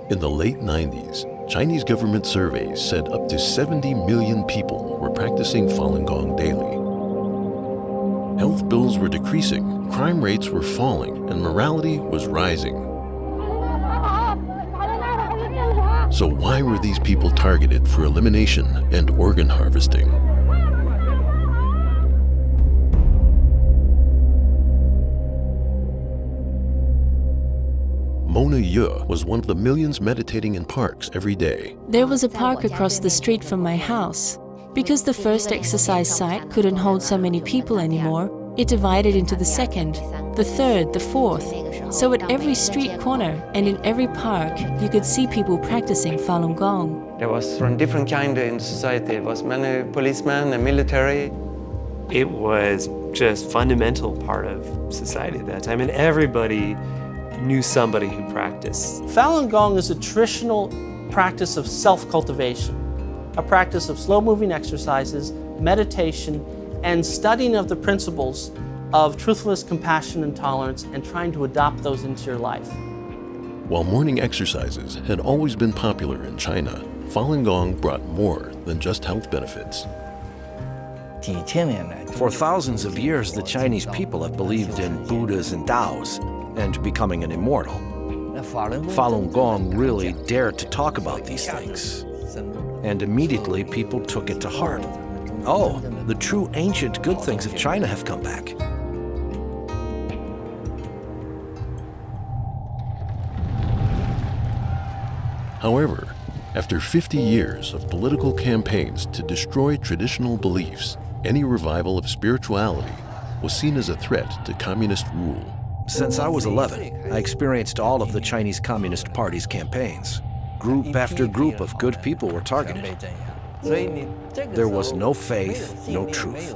In the late 90s, Chinese government surveys said up to 70 million people were practicing Falun Gong daily. Health bills were decreasing, crime rates were falling, and morality was rising. So why were these people targeted for elimination and organ harvesting? Mona Ye was one of the millions meditating in parks every day. There was a park across the street from my house. Because the first exercise site couldn't hold so many people anymore, it divided into the second, the third, the fourth. So at every street corner and in every park, you could see people practicing Falun Gong. There was from different kind in society. There was many policemen and military. It was just fundamental part of society at that time, and everybody knew somebody who practiced. Falun Gong is a traditional practice of self-cultivation, a practice of slow-moving exercises, meditation, and studying of the principles of truthfulness, compassion, and tolerance, and trying to adopt those into your life. While morning exercises had always been popular in China, Falun Gong brought more than just health benefits. For thousands of years, the Chinese people have believed in Buddhas and Taos and becoming an immortal. Falun Gong really dared to talk about these things. And immediately people took it to heart. Oh, the true ancient good things of China have come back. However, after 50 years of political campaigns to destroy traditional beliefs, any revival of spirituality was seen as a threat to communist rule. Since I was 11, I experienced all of the Chinese Communist Party's campaigns. Group after group of good people were targeted. There was no faith, no truth.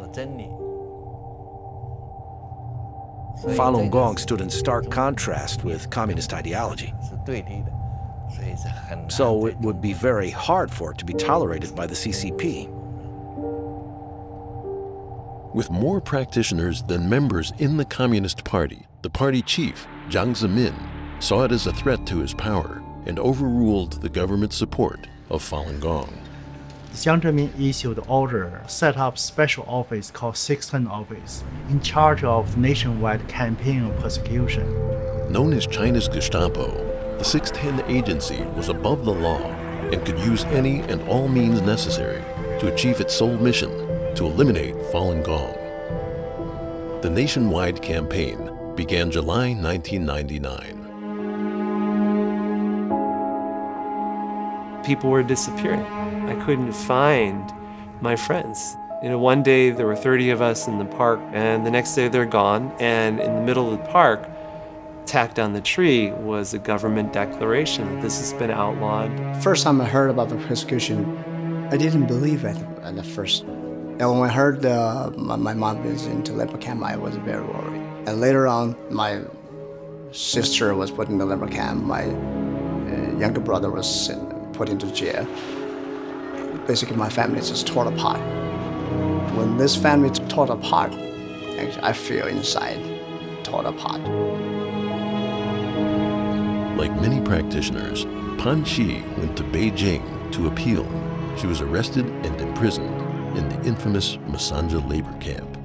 Falun Gong stood in stark contrast with communist ideology. So it would be very hard for it to be tolerated by the CCP. With more practitioners than members in the Communist Party, the party chief, Jiang Zemin, saw it as a threat to his power and overruled the government support of Falun Gong. Jiang Zemin issued order, set up special office called 610 Office, in charge of nationwide campaign of persecution. Known as China's Gestapo, the 610 agency was above the law and could use any and all means necessary to achieve its sole mission, to eliminate Falun Gong. The nationwide campaign began July 1999. People were disappearing. I couldn't find my friends. One day there were 30 of us in the park, and the next day they're gone. And in the middle of the park, tacked on the tree, was a government declaration that this has been outlawed. First time I heard about the persecution, I didn't believe it at the first. And when I heard my mom was into labor camp, I was very worried. And later on, my sister was put in the labor camp. My younger brother was put into jail. Basically, my family is just torn apart. When this family is torn apart, actually, I feel inside torn apart. Like many practitioners, Pan Qi went to Beijing to appeal. She was arrested and imprisoned in the infamous Masanja labor camp.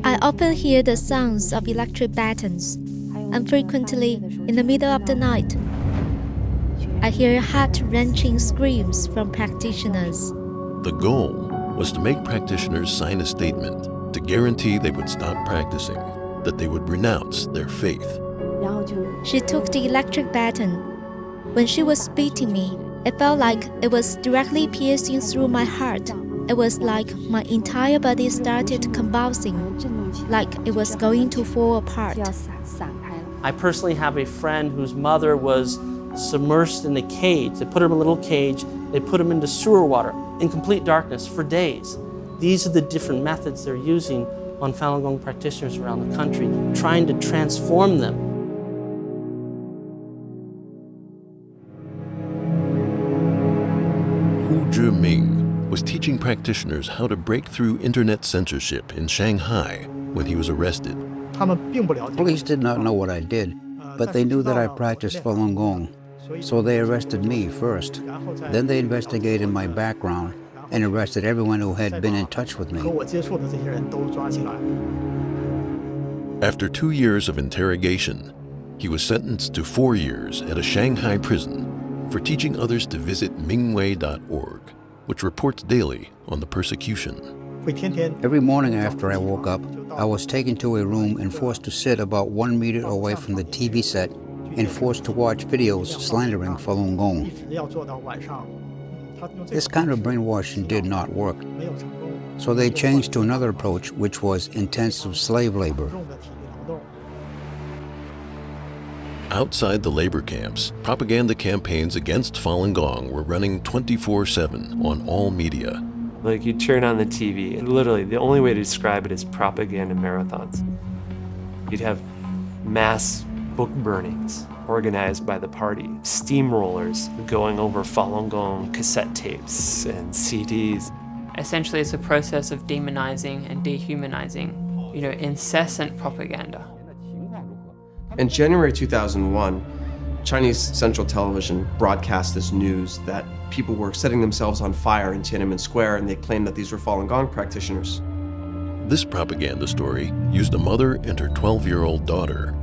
I often hear the sounds of electric batons, and frequently in the middle of the night, I hear heart-wrenching screams from practitioners. The goal was to make practitioners sign a statement to guarantee they would stop practicing, that they would renounce their faith. She took the electric baton. When she was beating me, it felt like it was directly piercing through my heart. It was like my entire body started convulsing, like it was going to fall apart. I personally have a friend whose mother was submerged in a cage. They put her in a little cage, they put him into sewer water in complete darkness for days. These are the different methods they're using on Falun Gong practitioners around the country, trying to transform them. Hu Zhiming was teaching practitioners how to break through internet censorship in Shanghai when he was arrested. Police did not know what I did, but they knew that I practiced Falun Gong. So they arrested me first. Then they investigated my background and arrested everyone who had been in touch with me. After 2 years of interrogation, he was sentenced to 4 years at a Shanghai prison for teaching others to visit mingwei.org, which reports daily on the persecution. Every morning after I woke up, I was taken to a room and forced to sit about 1 meter away from the TV set and forced to watch videos slandering Falun Gong. This kind of brainwashing did not work. So they changed to another approach, which was intensive slave labor. Outside the labor camps, propaganda campaigns against Falun Gong were running 24/7 on all media. Like, you turn on the TV, and literally the only way to describe it is propaganda marathons. You'd have mass book burnings organized by the party, steamrollers going over Falun Gong cassette tapes and CDs. Essentially, it's a process of demonizing and dehumanizing, incessant propaganda. In January 2001, Chinese Central Television broadcast this news that people were setting themselves on fire in Tiananmen Square, and they claimed that these were Falun Gong practitioners. This propaganda story used a mother and her 12-year-old daughter.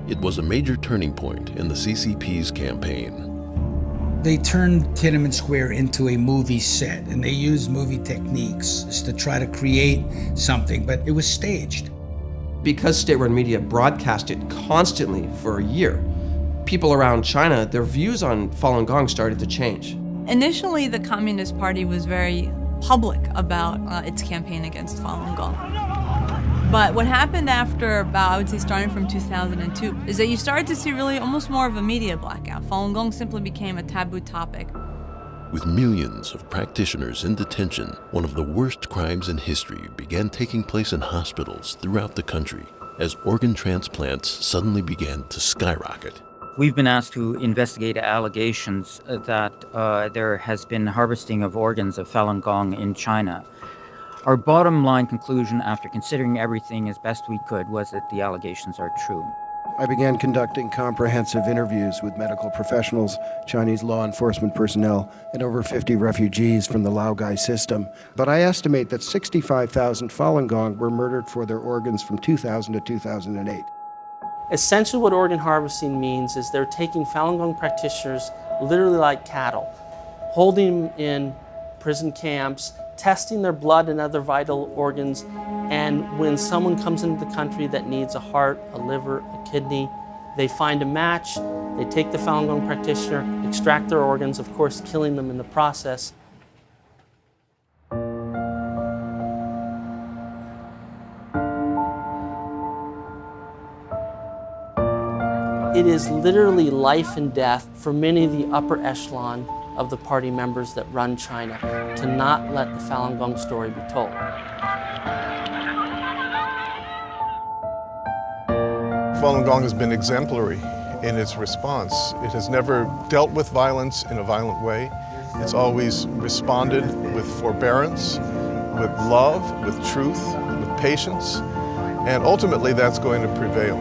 It was a major turning point in the CCP's campaign. They turned Tiananmen Square into a movie set, and they used movie techniques to try to create something, but it was staged. Because state-run media broadcast it constantly for a year, people around China, their views on Falun Gong started to change. Initially, the Communist Party was very public about its campaign against Falun Gong. But what happened after about, I would say starting from 2002, is that you started to see really almost more of a media blackout. Falun Gong simply became a taboo topic. With millions of practitioners in detention, one of the worst crimes in history began taking place in hospitals throughout the country as organ transplants suddenly began to skyrocket. We've been asked to investigate allegations that there has been harvesting of organs of Falun Gong in China. Our bottom line conclusion, after considering everything as best we could, was that the allegations are true. I began conducting comprehensive interviews with medical professionals, Chinese law enforcement personnel, and over 50 refugees from the Laogai system. But I estimate that 65,000 Falun Gong were murdered for their organs from 2000 to 2008. Essentially what organ harvesting means is they're taking Falun Gong practitioners literally like cattle, holding them in prison camps, testing their blood and other vital organs, and when someone comes into the country that needs a heart, a liver, a kidney, they find a match, they take the Falun Gong practitioner, extract their organs, of course killing them in the process. It is literally life and death for many of the upper echelon of the party members that run China to not let the Falun Gong story be told. Falun Gong has been exemplary in its response. It has never dealt with violence in a violent way. It's always responded with forbearance, with love, with truth, with patience, and ultimately that's going to prevail.